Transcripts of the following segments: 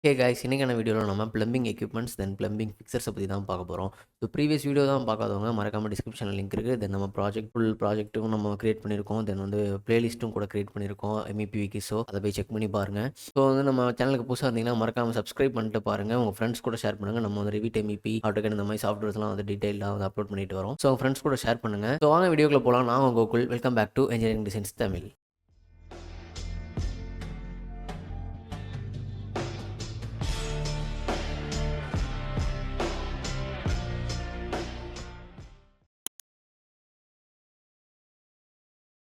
Hey guys, இன்னைக்கான வீடியோவில் நம்ம பிளம்பிங் எக்யூப்மெண்ட்ஸ் தென் பிளம்பிங் ஃபிக்சர்ஸை பற்றி தான் பார்க்க போகிறோம். ஸோ ப்ரீவியஸ் வீடியோ தான் பார்க்காதவங்க மறக்காமல் டிஸ்கிரிப்ஷனில் லிங்க் இருக்குது. தென் நம்ம ஃபுல் ப்ராஜெக்ட்டும் நம்ம கிரியேட் பண்ணியிருக்கோம். தென் வந்து பிளேலிஸ்ட்டும் கூட கிரியேட் பண்ணியிருக்கோம் எம்இபி விக்கி. ஸோ அதை போய் செக் பண்ணி பாருங்கள். ஸோ வந்து நம்ம சேனலுக்கு புதுசாக இருந்தீங்கன்னா மறக்காமல் சப்ஸ்கிரைப் பண்ணிட்டு பாருங்கள். உங்கள் ஃப்ரெண்ட்ஸ் கூட ஷேர் பண்ணுங்கள். நம்ம வந்து ரிவிட் எம்இபி ஆட்டோகேட் இந்த மாதிரி சாஃப்ட்வேர்ஸ்லாம் வந்து டீட்டெயிலாக வந்து அப்லோட் பண்ணிட்டு வரோம். ஸோ உங்கள் ஃப்ரெண்ட்ஸ் கூட ஷேர் பண்ணுங்கள். ஸோ வாங்க வீடியோக்குள்ள போகலாம். நான் உங்கள் Gokul. Welcome back to engineering designs Tamil.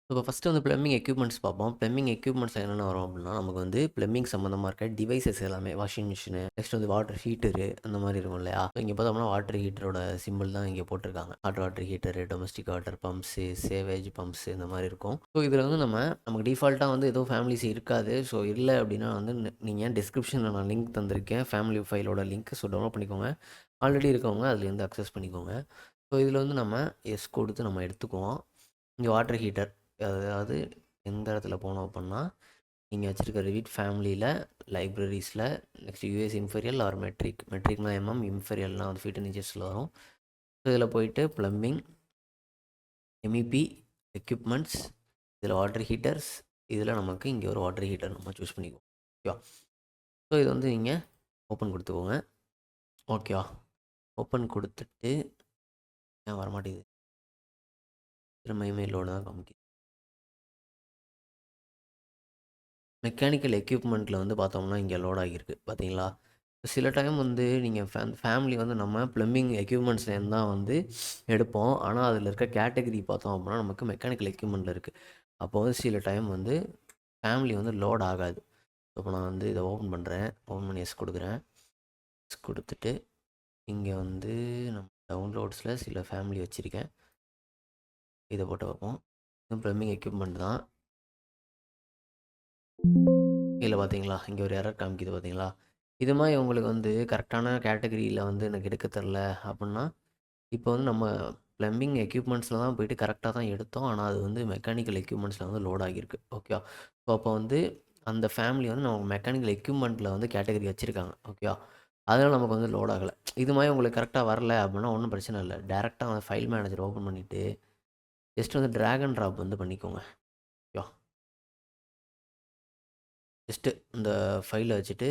இப்போ ஃபஸ்ட்டு வந்து பிளம்பிங் எக்யூப்மெண்ட்ஸ் பார்ப்போம். பிளம்பிங் எக்யூப்மெண்ட்ஸ் என்னென்ன வரும் அப்படின்னா, நமக்கு வந்து பிளம்பிங் சம்மந்தமாக இருக்க டிவைசஸ் எல்லாமே வாஷிங் மிஷினு, நெக்ஸ்ட் வந்து வாட்டர் ஹீட்டரு அந்த மாதிரி இருக்கும் இல்லையா? இங்கே பார்த்தோம்னா வாட்டர் ஹீட்டரோட சிம்பிள் தான் இங்கே போட்டிருக்காங்க. Hot water heater, domestic water pumps, savage pumps இந்த மாதிரி இருக்கும். ஸோ இதில் வந்து நமக்கு டிஃபால்ட்டாக வந்து ஏதோ ஃபேமிலிஸ் இருக்காது. ஸோ இல்லை அப்படின்னா வந்து நீங்கள் டிஸ்கிரிப்ஷனில் நான் லிங்க் தந்திருக்கேன், ஃபேமிலி ஃபைலோட லிங்க். ஸோ டவுன்லோட் பண்ணிக்கோங்க. ஆல்ரெடி இருக்கவங்க அதுலேருந்து அக்சஸ் பண்ணிக்கோங்க. ஸோ இதில் வந்து நம்ம எஸ் கொடுத்து நம்ம எடுத்துக்குவோம். இங்கே வாட்டர் ஹீட்டர், அதாவது எந்த இடத்துல போனோம் அப்படின்னா, நீங்கள் வச்சுருக்க ரிவிட் ஃபேமிலியில் லைப்ரரிஸில் நெக்ஸ்ட் யூஎஸ் இன்ஃபீரியல் ஆர் மெட்ரிக்னா இன்ஃபீரியல்னால் வந்து ஃபீட் அண்ட் இன்ச்சஸில் வரும். ஸோ இதில் போயிட்டு ப்ளம்பிங் எம்இபி எக்யூப்மெண்ட்ஸ், இதில் வாட்டர் ஹீட்டர்ஸ், இதில் நமக்கு இங்கே ஒரு வாட்டர் ஹீட்டர் நம்ம சூஸ் பண்ணிக்குவோம். ஓகேவா? ஸோ இது வந்து நீங்கள் ஓப்பன் கொடுத்துக்கோங்க. ஓகேவா? ஓப்பன் கொடுத்துட்டு ஏன் வரமாட்டேங்குது? திரும்ப இமெயிலோடு தான் காமிக்குது. மெக்கானிக்கல் எக்யூப்மெண்ட்டில் வந்து பார்த்தோம்னா இங்கே லோட் ஆகியிருக்கு பார்த்தீங்களா? சில டைம் வந்து நீங்கள் ஃபேமிலி வந்து நம்ம ப்ளம்பிங் எக்யூப்மெண்ட்ஸ்லேருந்து தான் வந்து எடுப்போம். ஆனால் அதில் இருக்க கேட்டகரி பார்த்தோம் அப்படின்னா நமக்கு மெக்கானிக்கல் எக்யூப்மெண்ட்டில் இருக்குது. அப்போ வந்து சில டைம் வந்து ஃபேமிலி வந்து லோட் ஆகாது. இப்போ நான் வந்து இதை ஓப்பன் பண்ணுறேன். ஓப்பன் பண்ணி எஸ் கொடுக்குறேன். எஸ் கொடுத்துட்டு இங்கே வந்து நம்ம டவுன்லோட்ஸில் சில ஃபேமிலி வச்சுருக்கேன். இதை போட்டு வைப்போம். இது ப்ளம்பிங் எக்யூப்மெண்ட் தான். இதில் பார்த்தீங்களா, இங்கே ஒரு எரர் காமிக்குது பார்த்தீங்களா? இது மாதிரி உங்களுக்கு வந்து கரெக்டான கேட்டகரியில் வந்து எனக்கு எடுக்க தெரில அப்படின்னா, இப்போ வந்து நம்ம ப்ளம்பிங் எக்யூப்மெண்ட்ஸில் தான் போயிட்டு கரெக்டாக தான் எடுத்தோம். ஆனால் அது வந்து மெக்கானிக்கல் எக்யூப்மெண்ட்ஸில் வந்து லோட் ஆகியிருக்கு. ஓகேவா? ஸோ அப்போ வந்து அந்த ஃபேமிலி வந்து நம்ம மெக்கானிக்கல் எக்யூப்மெண்ட்டில் வந்து கேட்டகரி வச்சுருக்காங்க. ஓகேவா? அதனால் நமக்கு வந்து லோட் ஆகலை. இது மாதிரி உங்களுக்கு கரெக்டாக வரல அப்படின்னா ஒன்றும் பிரச்சனை இல்லை. டேரெக்டாக வந்து ஃபைல் மேனேஜர் ஓப்பன் பண்ணிவிட்டு ஜஸ்ட் வந்து ட்ராக் அண்ட் ட்ராப் வந்து பண்ணிக்கோங்க. ஓகேவா? ஜஸ்ட்டு இந்த ஃபைலை வச்சுட்டு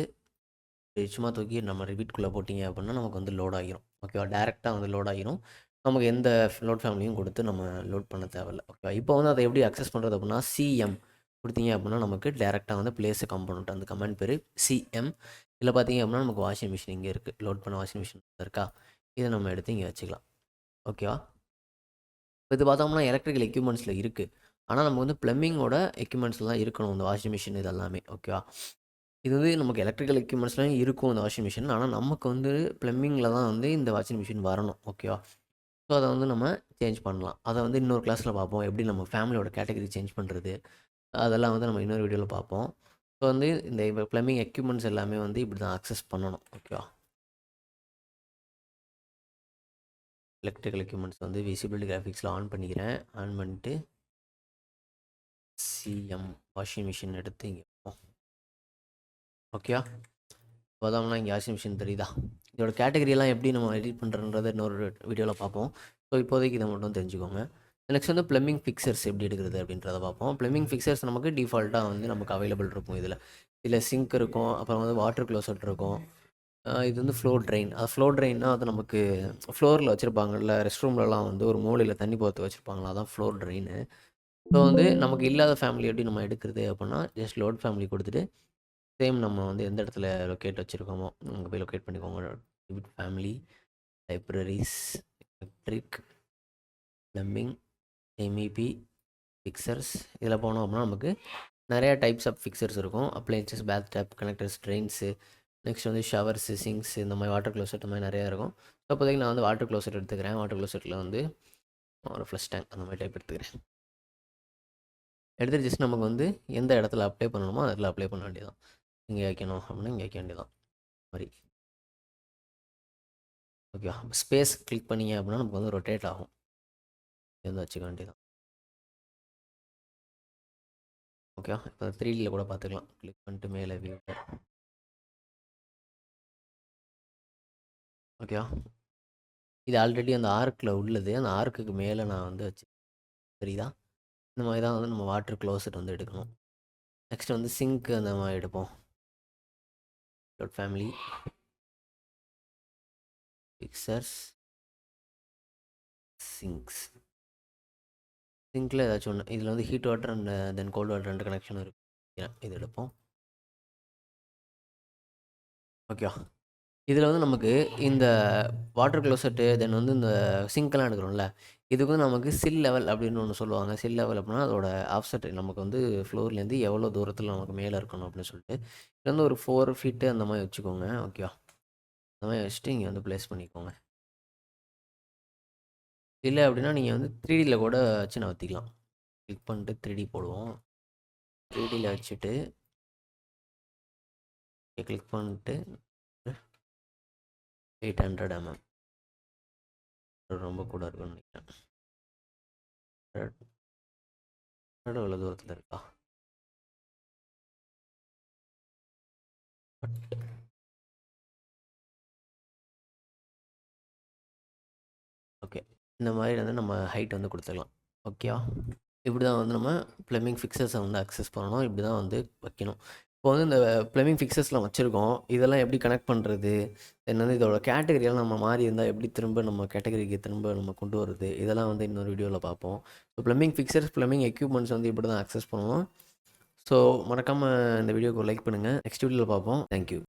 சும்மா தூக்கி நம்ம ரிப்பீட்குள்ளே போட்டிங்க அப்படின்னா நமக்கு வந்து லோட் ஆகிரும். ஓகேவா? டேரெக்டாக வந்து லோட் ஆகிரும். நமக்கு எந்த லோட் ஃபேமிலியும் கொடுத்து நம்ம லோட் பண்ண தேவையில்ல. ஓகேவா? இப்போ வந்து அதை எப்படி அக்சஸ் பண்ணுறது அப்படின்னா, சிஎம் கொடுத்தீங்க அப்படின்னா நமக்கு டேரெக்டாக வந்து பிளேஸ் கம்போனன்ட், அந்த கமெண்ட் பேர் சிஎம். இதில் பார்த்தீங்க அப்படின்னா நமக்கு வாஷிங் மிஷின் இங்கே இருக்குது. லோட் பண்ண வாஷிங் மிஷின் இருக்கா? இதை நம்ம எடுத்து இங்கே வச்சுக்கலாம். ஓகேவா? இப்போ இது பார்த்தோம்னா எலக்ட்ரிக்கல் எக்யூப்மெண்ட்ஸில் இருக்குது. ஆனால் நமக்கு வந்து ப்ளம்பிங்கோட எக்யூப்மெண்ட்ஸில் தான் இருக்கணும் இந்த வாஷிங் மிஷின் இது எல்லாமே. ஓகேவா? இது வந்து நமக்கு எலக்ட்ரிக்கல் எக்யூப்மெண்ட்ஸ்லாம் இருக்கும் இந்த வாஷிங் மிஷின். ஆனால் நமக்கு வந்து ப்ளம்பிங்கில் தான் வந்து இந்த வாஷிங் மிஷின் வரணும். ஓகேவா? ஸோ அதை வந்து நம்ம சேஞ்ச் பண்ணலாம். அதை வந்து இன்னொரு கிளாஸில் பார்ப்போம். எப்படி நம்ம ஃபேமிலியோட கேட்டகரி சேஞ்ச் பண்ணுறது, அதெல்லாம் வந்து நம்ம இன்னொரு வீடியோவில் பார்ப்போம். ஸோ வந்து இந்த இப்போ ப்ளம்பிங் எக்யூப்மெண்ட்ஸ் எல்லாமே வந்து இப்படி தான் அக்சஸ் பண்ணணும். ஓகேவா? எலக்ட்ரிக்கல் எக்யூப்மெண்ட்ஸ் வந்து விசிபிலிட்டி கிராஃபிக்ஸில் ஆன் பண்ணிக்கிறேன். ஆன் பண்ணிவிட்டு சிஎம் வாஷிங் மிஷின் எடுத்து இங்கே ஓகேவா? பார்த்தோம்னா இங்கே வாஷிங் மிஷின் தெரியுதா? இதோட கேட்டகரியெல்லாம் எப்படி நம்ம எடிட் பண்ணுறன்றதை இன்னொரு வீடியோவில் பார்ப்போம். ஸோ இப்போதைக்கு இதை மட்டும் தெரிஞ்சுக்கோங்க. நெக்ஸ்ட் வந்து ப்ளம்பிங் ஃபிக்சர்ஸ் எப்படி எடுக்கிறது அப்படின்றத பார்ப்போம். ப்ளம்பிங் ஃபிக்சர்ஸ் நமக்கு டிஃபால்ட்டாக வந்து நமக்கு அவைலபிள் இருக்கும் இதில். இதில் சிங்க் இருக்கும், அப்புறம் வந்து வாட்டர் க்ளோசெட் இருக்கும். இது வந்து ஃப்ளோர் ட்ரெயின். அது ஃப்ளோர் ட்ரெயின்னா அது நமக்கு ஃப்ளோரில் வச்சுருப்பாங்கல்ல, ரெஸ்ட் ரூம்லலாம் வந்து ஒரு மூலையில் தண்ணி போகிறது வச்சுருப்பாங்களா, அதான் ஃப்ளோர் ட்ரெயின்னு. ஸோ வந்து நமக்கு இல்லாத ஃபேமிலி எப்படி நம்ம எடுக்கிறது அப்படின்னா, ஜஸ்ட் லோட் ஃபேமிலி கொடுத்துட்டு சேம் நம்ம வந்து எந்த இடத்துல லொக்கேட் வச்சுருக்கோமோ அங்கே போய் லொக்கேட் பண்ணிக்கோங்க. With family, libraries, electric, plumbing, MEP, fixtures. இதில் போனோம் அப்படின்னா நமக்கு நிறையா டைப்ஸ் ஆஃப் ஃபிக்சர்ஸ் இருக்கும். Appliances, bath tap, connectors, drains, next வந்து ஷவர்ஸு, சிங்க்ஸ், இந்த மாதிரி வாட்டர் க்ளோசெட் இந்த மாதிரி நிறையா இருக்கும். ஸோ இப்போதைக்கு நான் வந்து வாட்டர் க்ளோசெட் எடுத்துக்கிறேன். வாட்டர் க்ளோசெட்டில் வந்து ஒரு ஃப்ளஷ் டேங்க் அந்த மாதிரி டைப் எடுத்துக்கிறேன். எடுத்துகிட்டு ஜஸ்ட் நமக்கு வந்து எந்த இடத்துல அப்ளை பண்ணணுமோ அதில் அப்ளை பண்ண வேண்டியதான். இங்கே வைக்கணும் அப்படின்னா இங்கே வைக்க வேண்டியதான் மாதிரி. ஓகேவா? ஸ்பேஸ் கிளிக் பண்ணிங்க அப்படின்னா நமக்கு வந்து ரொட்டேட் ஆகும். இது வந்து வச்சுக்க வேண்டியதான். ஓகேவா? இப்போ 3Dயில் கூட பார்த்துக்கலாம். கிளிக் பண்ணிட்டு மேலே வியூ ஓகேவா? இது ஆல்ரெடி அந்த ஆர்க்ல உள்ளது. அந்த ஆர்க்குக்கு மேல நான் வந்து தெரியுதா? இந்த மாரி தான் வந்து நம்ம வாட்டர் க்ளோசெட் வந்து எடுக்கணும். நெக்ஸ்ட் வந்து சிங்க் அந்த மாரி எடுப்போம். Family, fixtures, Ching's. சிங்க்ல ஏதாச்சும் ஒண்ணு. இதில வந்து heat water and then cold water 2 connection இருக்கு. இது எடுப்போம். ஓகேவா? இதில வந்து நமக்கு இந்த வாட்டர் க்ளோசெட்டு, தென் வந்து இந்த சிங்க்லாம் எடுக்கிறோம்ல, இதுக்கு வந்து நமக்கு சில் லெவல் அப்படின்னு ஒண்ணு சொல்லுவாங்க. சில் லெவல் அப்படின்னா அதோட ஆஃப்செட் நமக்கு வந்து ஃப்ளோர்லேருந்து எவ்வளோ தூரத்தில நமக்கு மேல இருக்கணும் அப்படின்னு சொல்லிட்டு. இது வந்து ஒரு 4 ஃபீட்டு அந்த மாரி வச்சுக்கோங்க. ஓகேவா? அந்த மாரி வச்சுட்டு இங்க வந்து பிளேஸ் பண்ணிக்கோங்க. இல்ல அப்படின்னா நீங்க வந்து 3Dல கூட வச்சு நகர்த்திக்கலாம். கிளிக் பண்ணிட்டு 3D போடுவோம். 3Dல வச்சுட்டு கிளிக் பண்ணிட்டு 800 mm. ரொம்ப கூட இருக்குன்னு நினைக்கிறேன். 100 எவ்வளோ தூரத்தில் இருக்கா? ஓகே. இந்த மாதிரி வந்து நம்ம ஹைட் வந்து கொடுத்துக்கலாம். ஓகேவா? இப்படி தான் வந்து நம்ம ப்ளம்பிங் ஃபிக்சர்ஸை வந்து அக்சஸ் பண்ணணும். இப்படி தான் வந்து வைக்கணும். இப்போ வந்து இந்த ப்ளம்பிங் ஃபிக்சர்ஸ்லாம் வச்சுருக்கோம். இதெல்லாம் எப்படி கனெக்ட் பண்ணுறது? தென் வந்து இதோட கேட்டகரியெல்லாம் நம்ம மாறி இருந்தால் எப்படி திரும்ப நம்ம கேட்டகரிக்கு திரும்ப நம்ம கொண்டு வருது? இதெல்லாம் வந்து இன்னொரு வீடியோவில் பார்ப்போம். So plumbing fixtures, plumbing equipments வந்து இப்படி தான் அக்சஸ் பண்ணணும். ஸோ மறக்காமல் இந்த வீடியோக்கு லைக் பண்ணுங்கள். நெக்ஸ்ட் வீடியோவில் பார்ப்போம். தேங்க்யூ.